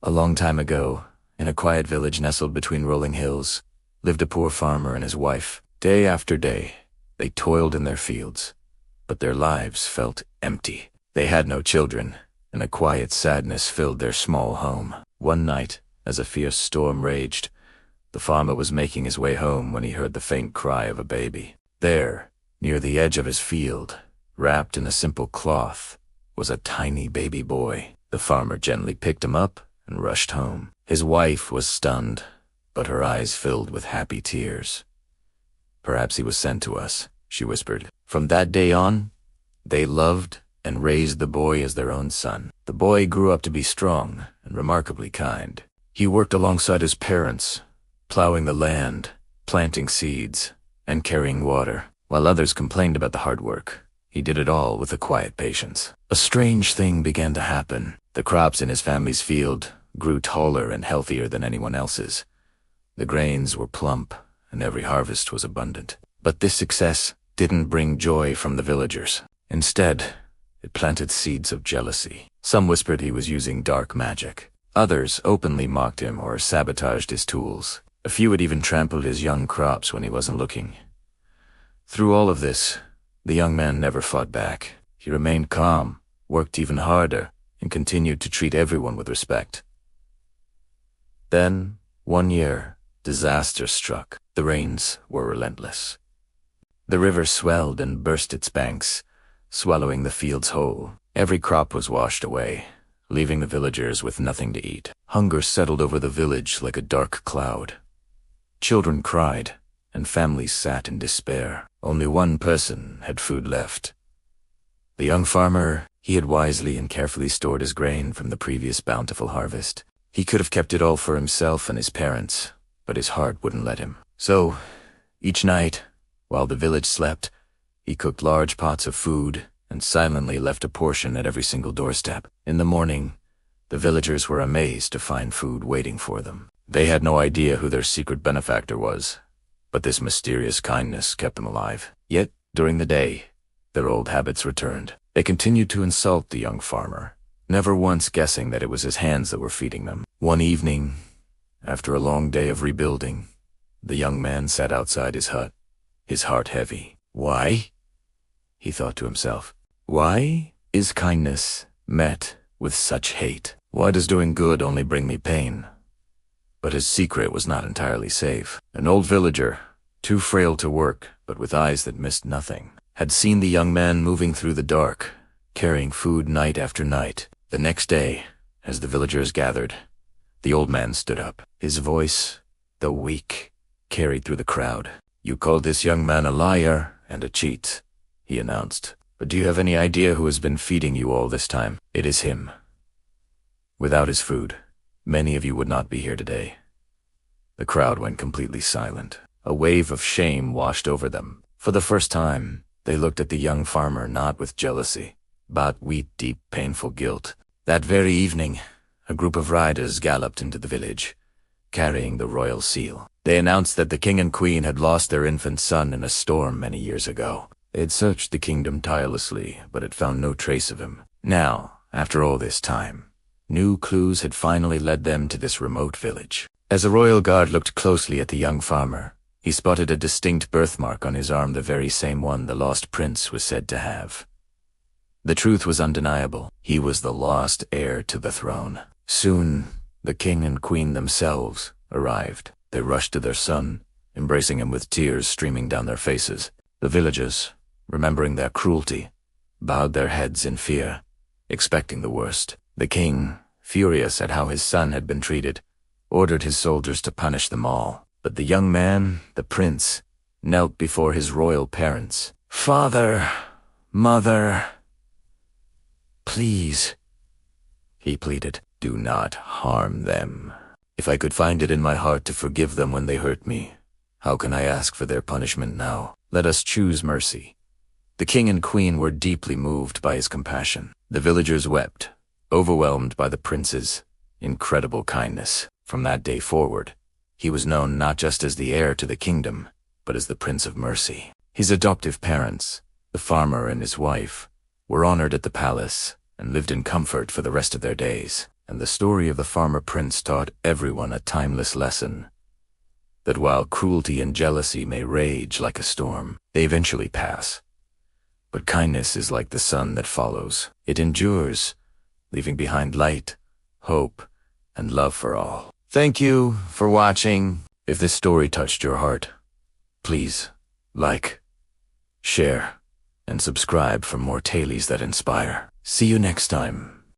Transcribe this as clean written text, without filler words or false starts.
A long time ago, in a quiet village nestled between rolling hills, lived a poor farmer and his wife. Day after day, they toiled in their fields, but their lives felt empty. They had no children, and a quiet sadness filled their small home. One night, as a fierce storm raged, the farmer was making his way home when he heard the faint cry of a baby. There, near the edge of his field, wrapped in a simple cloth, was a tiny baby boy. The farmer gently picked him up and rushed home. His wife was stunned, but her eyes filled with happy tears. "Perhaps he was sent to us," she whispered. From that day on, they loved and raised the boy as their own son. The boy grew up to be strong and remarkably kind. He worked alongside his parents, plowing the land, planting seeds, and carrying water. While others complained about the hard work, he did it all with a quiet patience. A strange thing began to happen. The crops in his family's field grew taller and healthier than anyone else's. The grains were plump, and every harvest was abundant. But this success didn't bring joy from the villagers. Instead, it planted seeds of jealousy. Some whispered he was using dark magic. Others openly mocked him or sabotaged his tools. A few had even trampled his young crops when he wasn't looking. Through all of this, the young man never fought back. He remained calm, worked even harder, and continued to treat everyone with respect. Then, one year, disaster struck. The rains were relentless. The river swelled and burst its banks, swallowing the fields whole. Every crop was washed away, leaving the villagers with nothing to eat. Hunger settled over the village like a dark cloud. Children cried, and families sat in despair. Only one person had food left. The young farmer. He had wisely and carefully stored his grain from the previous bountiful harvest. He could have kept it all for himself and his parents, but his heart wouldn't let him. So, each night, while the village slept, he cooked large pots of food and silently left a portion at every single doorstep. In the morning, the villagers were amazed to find food waiting for them. They had no idea who their secret benefactor was, but this mysterious kindness kept them alive. Yet, during the day, their old habits returned. They continued to insult the young farmer, never once guessing that it was his hands that were feeding them. One evening, after a long day of rebuilding, the young man sat outside his hut, his heart heavy. Why? He thought to himself. Why is kindness met with such hate? Why does doing good only bring me pain? But his secret was not entirely safe. An old villager, too frail to work, but with eyes that missed nothing, had seen the young man moving through the dark, carrying food night after night. The next day, as the villagers gathered, the old man stood up. His voice, though weak, carried through the crowd. "You called this young man a liar and a cheat," he announced. "But do you have any idea who has been feeding you all this time? It is him. Without his food, many of you would not be here today." The crowd went completely silent. A wave of shame washed over them. For the first time, they looked at the young farmer not with jealousy, but with deep, painful guilt. That very evening, a group of riders galloped into the village, carrying the royal seal. They announced that the king and queen had lost their infant son in a storm many years ago. They had searched the kingdom tirelessly, but had found no trace of him. Now, after all this time, new clues had finally led them to this remote village. As a royal guard looked closely at the young farmer, he spotted a distinct birthmark on his arm, the very same one the lost prince was said to have. The truth was undeniable. He was the lost heir to the throne. Soon, the king and queen themselves arrived. They rushed to their son, embracing him with tears streaming down their faces. The villagers, remembering their cruelty, bowed their heads in fear, expecting the worst. The king, furious at how his son had been treated, ordered his soldiers to punish them all. But the young man, the prince, knelt before his royal parents. "Father, mother, please," he pleaded, "do not harm them. If I could find it in my heart to forgive them when they hurt me, how can I ask for their punishment now? Let us choose mercy." The king and queen were deeply moved by his compassion. The villagers wept, overwhelmed by the prince's incredible kindness. From that day forward, he was known not just as the heir to the kingdom, but as the Prince of Mercy. His adoptive parents, the farmer and his wife, were honored at the palace and lived in comfort for the rest of their days. And the story of the farmer prince taught everyone a timeless lesson, that while cruelty and jealousy may rage like a storm, they eventually pass. But kindness is like the sun that follows. It endures, leaving behind light, hope, and love for all. Thank you for watching. If this story touched your heart, please like, share, and subscribe for more tales that inspire. See you next time.